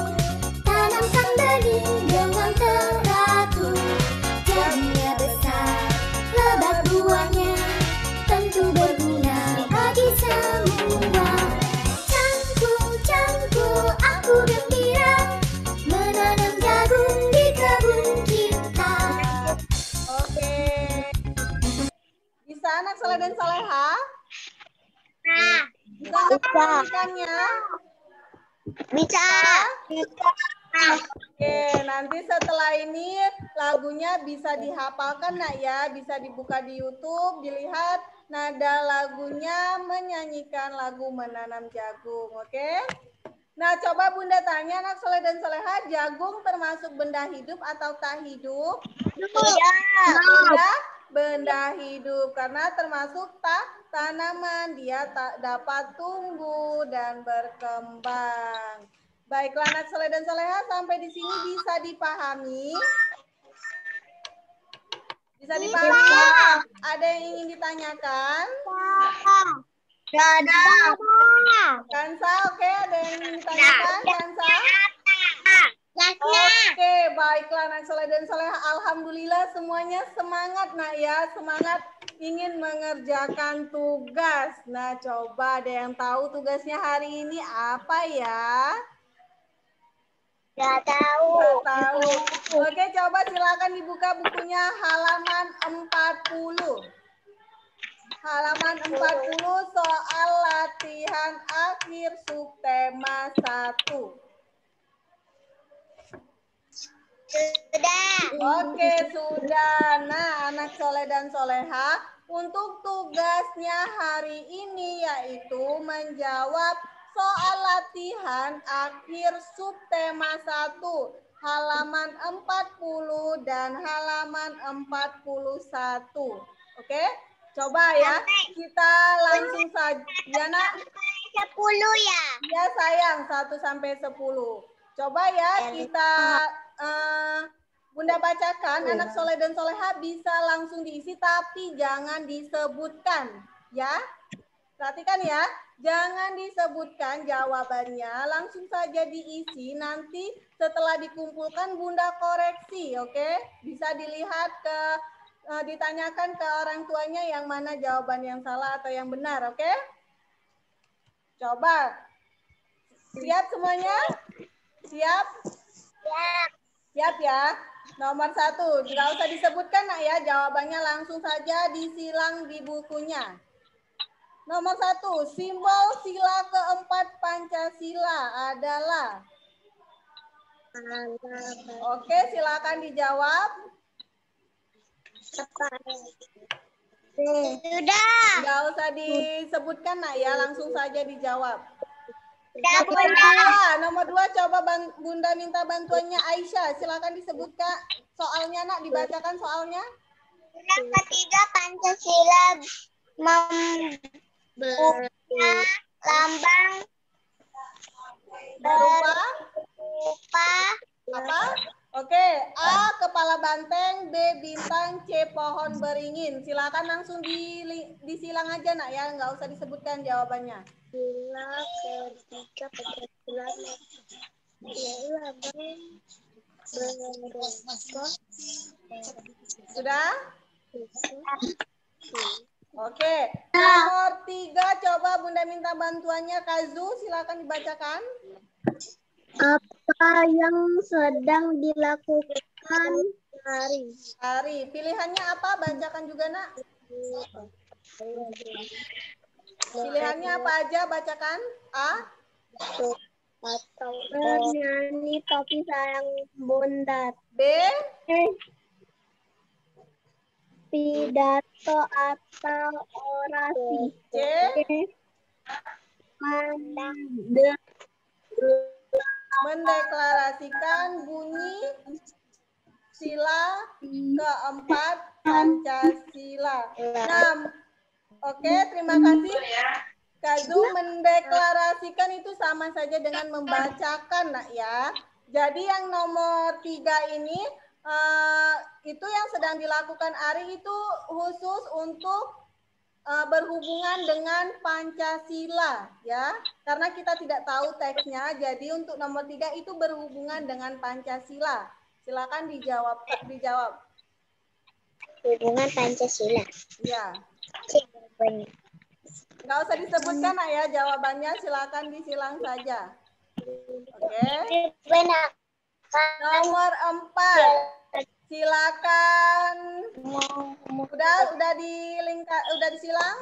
Speaker 5: tanamkan benih dengan teratur. Jadinya besar, lebat buahnya, tentu berguna bagi semua. Cangkul, cangkul, aku gembira menanam jagung di kebun kita.
Speaker 1: Oke. Bisa anak soleh dan soleha? Bisa menyanyikannya?
Speaker 2: Bisa.
Speaker 1: Oke, nanti setelah ini lagunya bisa dihafalkan nak ya, bisa dibuka di YouTube, dilihat nada lagunya menyanyikan lagu menanam jagung, oke? Nah, coba Bunda tanya anak soleh dan soleha, jagung termasuk benda hidup atau tak hidup? Benda hidup karena termasuk tanaman, dia tak dapat tumbuh dan berkembang. Baiklah anak soleh dan soleha, sampai di sini bisa dipahami? Bisa dipahami? Ada yang ingin ditanyakan? Kansa, oke, ada yang ingin ditanyakan? Kansa? Oke, baiklah anak soleh dan soleha. Alhamdulillah semuanya semangat nak ya, semangat ingin mengerjakan tugas. Nah, coba ada yang tahu tugasnya hari ini apa ya?
Speaker 2: Nggak tahu.
Speaker 1: Nggak tahu. Oke, coba silakan dibuka bukunya halaman 40. Halaman 40 soal latihan akhir subtema 1.
Speaker 2: Sudah.
Speaker 1: Oke, sudah. Nah, anak soleh dan soleha, untuk tugasnya hari ini yaitu menjawab soal latihan akhir subtema 1, halaman 40 dan halaman 41. Oke, coba ya, kita langsung saja nak.
Speaker 2: 10 ya.
Speaker 1: Ya sayang, 1 sampai 10. Coba ya kita Bunda bacakan, anak soleh dan soleha bisa langsung diisi, tapi jangan disebutkan. Ya, perhatikan ya. Jangan disebutkan jawabannya, langsung saja diisi. Nanti setelah dikumpulkan Bunda koreksi, oke? Bisa dilihat ditanyakan ke orang tuanya yang mana jawaban yang salah atau yang benar, oke? Coba. Siap semuanya? Siap? Siap ya. Nomor 1, nggak usah disebutkan nak ya, jawabannya langsung saja disilang di bukunya. Nomor 1, simbol sila keempat Pancasila adalah. Oke, silakan dijawab.
Speaker 2: Sudah.
Speaker 1: Nggak usah disebutkan nak ya, langsung saja dijawab.
Speaker 2: Sudah.
Speaker 1: Nomor 2, coba Bunda minta bantuannya Aisyah. Silakan disebutkan soalnya nak, dibacakan soalnya.
Speaker 2: Yang ketiga Pancasila membuka lambang
Speaker 1: Berupa
Speaker 2: apa?
Speaker 1: apa? Oke, A kepala banteng, B bintang, C pohon beringin. Silakan langsung disilang aja nak ya, nggak usah disebutkan jawabannya.
Speaker 2: Sila ketiga Pancasila
Speaker 1: Sudah? Oke, nomor 3 coba Bunda minta bantuannya Kazu, silakan dibacakan.
Speaker 2: Apa yang sedang dilakukan
Speaker 1: Hari. Pilihannya apa? Bacakan juga nak. Pilihannya apa aja? Bacakan. A.
Speaker 2: Bernyanyi tapi sayang bundar.
Speaker 1: B.
Speaker 2: Pidato atau orasi.
Speaker 1: C. Mendeklarasikan bunyi sila keempat Pancasila. 6. Oke, terima kasih. Kazu, mendeklarasikan itu sama saja dengan membacakan nak ya. Jadi yang nomor 3 ini itu yang sedang dilakukan Ari itu khusus untuk berhubungan dengan Pancasila ya. Karena kita tidak tahu teksnya, jadi untuk nomor 3 itu berhubungan dengan Pancasila. Silakan dijawab.
Speaker 2: Hubungan Pancasila.
Speaker 1: Iya. Nggak usah disebutkan nak ya jawabannya, silakan disilang saja. Oke. Nomor 4. Silakan. Udah disilang?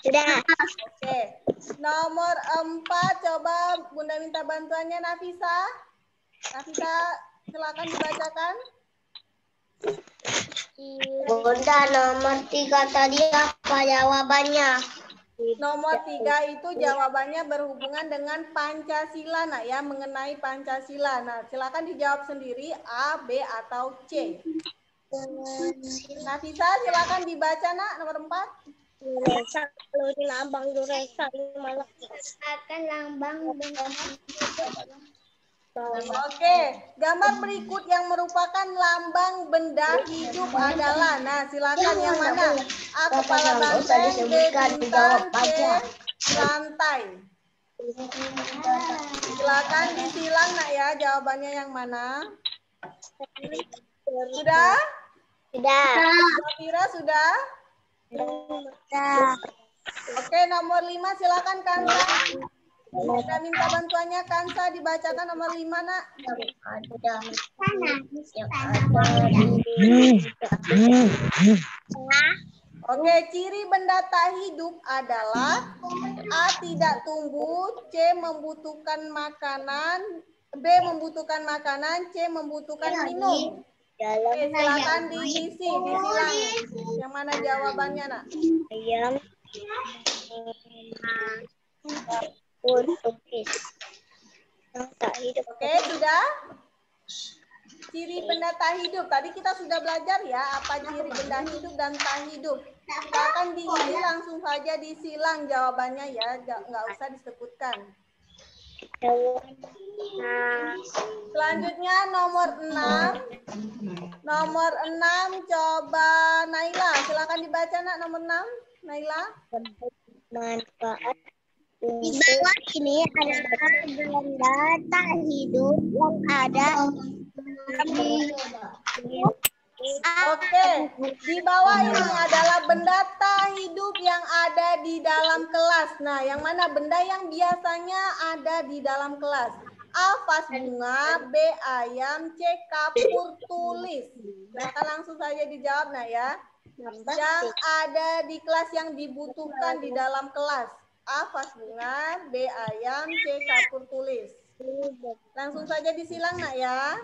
Speaker 2: Sudah.
Speaker 1: Oke. Nomor 4 coba Bunda minta bantuannya Nafisa. Nafisa silakan dibacakan.
Speaker 2: Bunda, nomor 3 tadi apa jawabannya?
Speaker 1: Nomor 3 itu jawabannya berhubungan dengan Pancasila nak ya, mengenai Pancasila. Nah, silakan dijawab sendiri A, B atau C. Nafisa silakan dibaca nak nomor 4.
Speaker 2: Duresa, kalau di lambang Duresa ini malah akan lambang
Speaker 1: Oke, gambar berikut yang merupakan lambang benda hidup adalah. Nah, silakan yang mana? A kepala banteng, B bintang, C rantai. Silakan disilang nak ya, jawabannya yang mana? Sudah?
Speaker 2: Sudah.
Speaker 1: Kira sudah?
Speaker 2: Sudah.
Speaker 1: Oke, nomor 5 silakan Kansa. Kita minta bantuannya Kansa dibacakan nomor 5 nak. Oke, ciri benda tak hidup adalah A tidak tumbuh, C membutuhkan makanan, B membutuhkan makanan, C membutuhkan minum. Oke, silakan diisi, disilang. Yang mana jawabannya nak?
Speaker 2: Ayam. Portugis. Tak hidup.
Speaker 1: Oke, sudah? Ciri benda tak hidup. Tadi kita sudah belajar ya, apa ciri benda hidup dan tak hidup. Silakan diisi, langsung saja disilang jawabannya ya, nggak usah disebutkan. Selanjutnya nomor 6. Nomor 6 coba Naila. Silakan dibaca nak nomor 6. Naila.
Speaker 2: Manfaat di bawah ini adalah benda tak hidup yang ada
Speaker 1: Oke, di bawah ini adalah benda tak hidup yang ada di dalam kelas. Nah, yang mana benda yang biasanya ada di dalam kelas? A. Vas bunga, B. Ayam, C. Kapur tulis. Silakan langsung saja dijawab, nah ya. Yang ada di kelas yang dibutuhkan di dalam kelas. A. Vas bunga, B. Ayam, C. Kapur tulis. Langsung saja disilang, nak ya.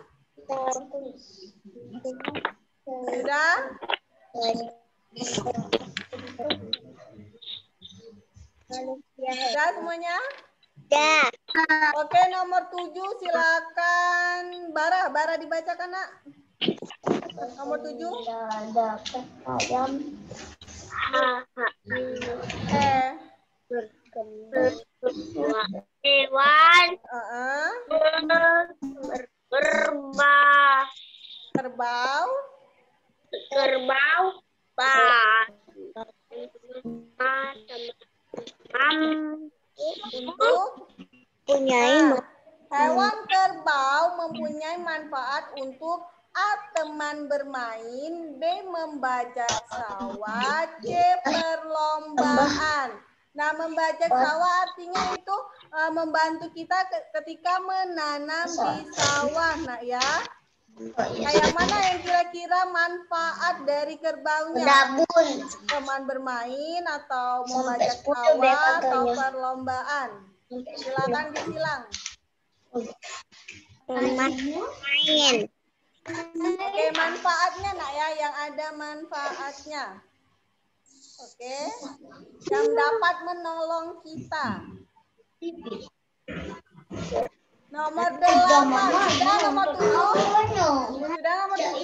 Speaker 1: Sudah? Sudah semuanya?
Speaker 2: Ya.
Speaker 1: Oke, nomor 7 silakan. Bara dibacakan, nak. Nomor 7.
Speaker 2: Ayam hewan
Speaker 1: Kerbau. Untuk hewan kerbau mempunyai manfaat untuk A. Teman bermain, B. Membaca sawah, C. Perlombaan. Nah, membaca sawah artinya itu membantu kita ketika menanam di sawah, nak ya. Kayak mana yang kira-kira manfaat dari kerbaunya? Teman bermain atau membaca sawah atau perlombaan? Silakan disilang.
Speaker 2: main.
Speaker 1: Oke, manfaatnya nak ya, yang ada manfaatnya. Oke, yang dapat menolong kita. Nomor 8, sudah nomor 7? Sudah nomor 7?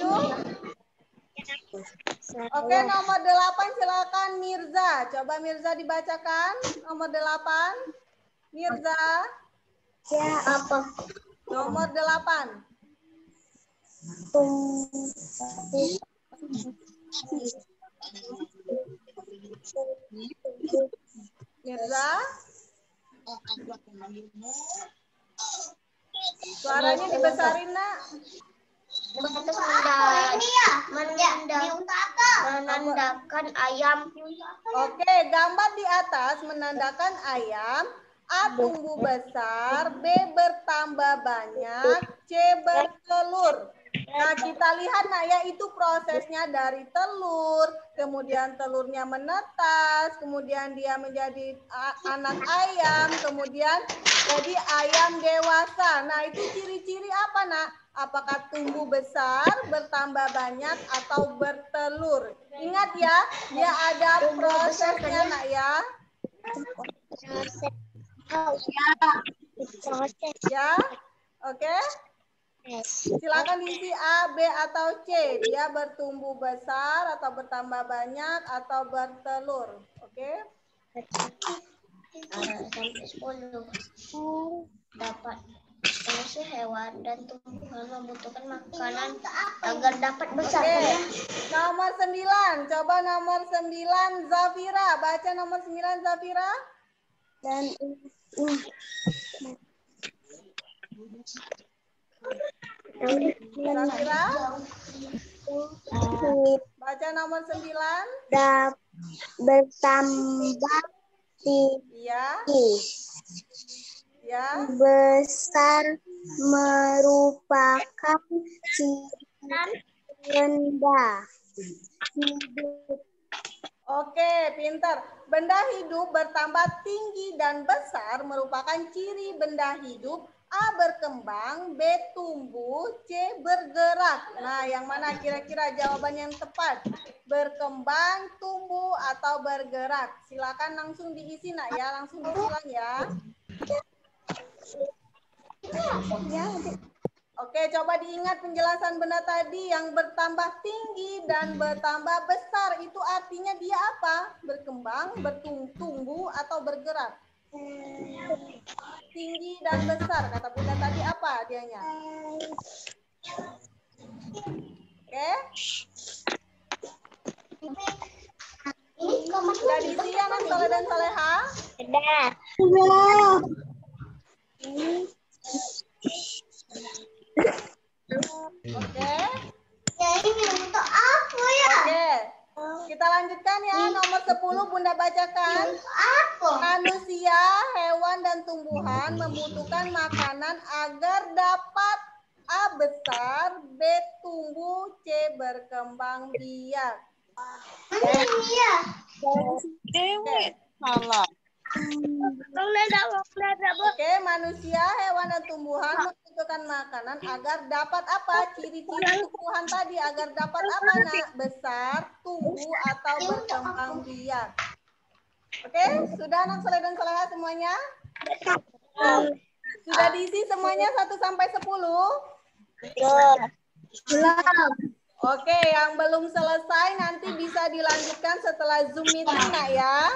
Speaker 1: Oke, nomor 8 silakan Mirza. Coba Mirza dibacakan. Nomor 8. Mirza.
Speaker 2: Ya, apa?
Speaker 1: Nomor 8. Mirza. Suaranya dibesarin, nak.
Speaker 2: Menandakan ayam.
Speaker 1: Oke, gambar di atas menandakan ayam. A. Tumbuh besar, B. Bertambah banyak, C. Bertelur. Nah, kita lihat nak ya, itu prosesnya dari telur, kemudian telurnya menetas, kemudian dia menjadi anak ayam, kemudian jadi ayam dewasa. Nah, itu ciri-ciri apa, nak? Apakah tumbuh besar, bertambah banyak, atau bertelur? Ingat ya, dia ada prosesnya, nak ya. Ya, oke. Silakan diisi A, B, atau C. Dia bertumbuh besar atau bertambah banyak atau bertelur. Oke.
Speaker 2: Sampai 10. Dapat manusia, hewan, dan tumbuhan membutuhkan makanan agar dapat besar.
Speaker 1: Oke. Nomor 9. Coba nomor 9 Zafira. Baca nomor 9 Zafira.
Speaker 2: Dan
Speaker 1: Zafira. Baca nomor 9.
Speaker 2: Bertambah tinggi.
Speaker 1: Iya. Ya.
Speaker 2: Besar merupakan ciri benda hidup.
Speaker 1: Oke, pintar. Benda hidup bertambah tinggi dan besar merupakan ciri benda hidup. A. Berkembang, B. Tumbuh, C. Bergerak. Nah, yang mana kira-kira jawaban yang tepat? Berkembang, tumbuh, atau bergerak? Silakan langsung diisi, nak ya. Langsung disilang ya. Oke, coba diingat penjelasan benda tadi. Yang bertambah tinggi dan bertambah besar itu artinya dia apa? Berkembang, bertumbuh, atau bergerak? Tinggi dan besar. Kata bunda tadi apa dianya?
Speaker 2: Udah.
Speaker 1: Oke.
Speaker 2: Ya ini untuk apa ya?
Speaker 1: Oke. Kita lanjutkan ya. Nomor 10 Bunda bacakan.
Speaker 2: Apa?
Speaker 1: Manusia, hewan, dan tumbuhan membutuhkan makanan agar dapat A. besar, B. tumbuh, C. berkembang biak.
Speaker 2: Ini ya.
Speaker 3: Dewi. Salah.
Speaker 1: Oke, manusia, hewan, dan tumbuhan membutuhkan makanan agar dapat apa? Ciri-ciri tumbuhan tadi agar dapat apa, Nak? Besar, tumbuh, atau berkembang biak. Oke, sudah anak soleh dan soleha semuanya? Sudah diisi semuanya 1 sampai 10? Oke, yang belum selesai nanti bisa dilanjutkan setelah Zoom meeting, Nak ya.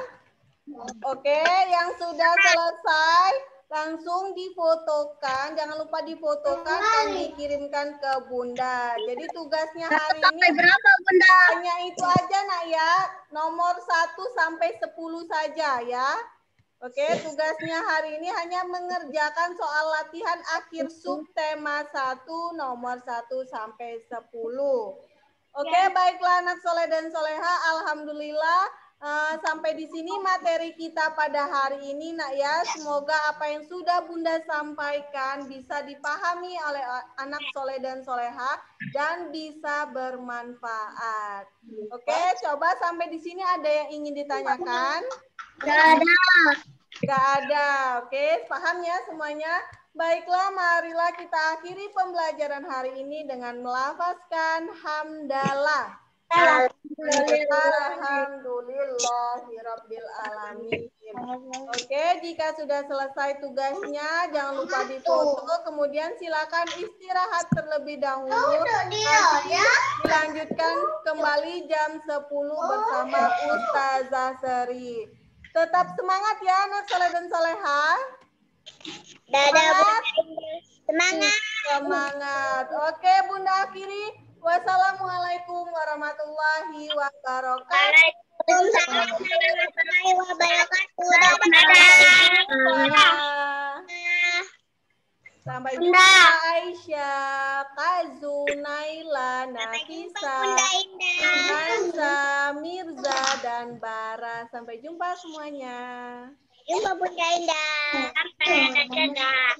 Speaker 1: Oke, yang sudah selesai langsung difotokan. Jangan lupa difotokan dan dikirimkan ke Bunda. Jadi tugasnya hari ini
Speaker 2: Berapa, Bunda?
Speaker 1: hanya itu aja, Nak ya. Nomor 1 sampai 10 saja ya. Oke, tugasnya hari ini hanya mengerjakan soal latihan akhir subtema 1 nomor 1 sampai 10. Oke, baiklah anak soleh dan soleha, alhamdulillah sampai di sini materi kita pada hari ini, Nak ya. Semoga apa yang sudah Bunda sampaikan bisa dipahami oleh anak soleh dan soleha dan bisa bermanfaat. Oke, coba sampai di sini ada yang ingin ditanyakan? Gak ada. Oke, paham ya semuanya? Baiklah, marilah kita akhiri pembelajaran hari ini dengan melafazkan hamdalah. Alhamdulillahirabbil alamin. Oke, jika sudah selesai tugasnya, jangan lupa difoto. Kemudian silakan istirahat terlebih dahulu. Nanti dilanjutkan kembali jam 10 bersama Ustazah Seri. Tetap semangat ya anak soleh dan soleha.
Speaker 2: Dadah, semangat.
Speaker 1: Semangat. Oke, Bunda akhiri. Wassalamualaikum warahmatullahi wabarakatuh.
Speaker 2: Waalaikumsalam warahmatullahi wabarakatuh.
Speaker 1: Sampai jumpa Aisyah, Kazu, Naila, Nafisa, Hansa, Mirza, dan Bara. Sampai jumpa semuanya.
Speaker 2: Jumpa Bunda Indah. Sampai. Dadah.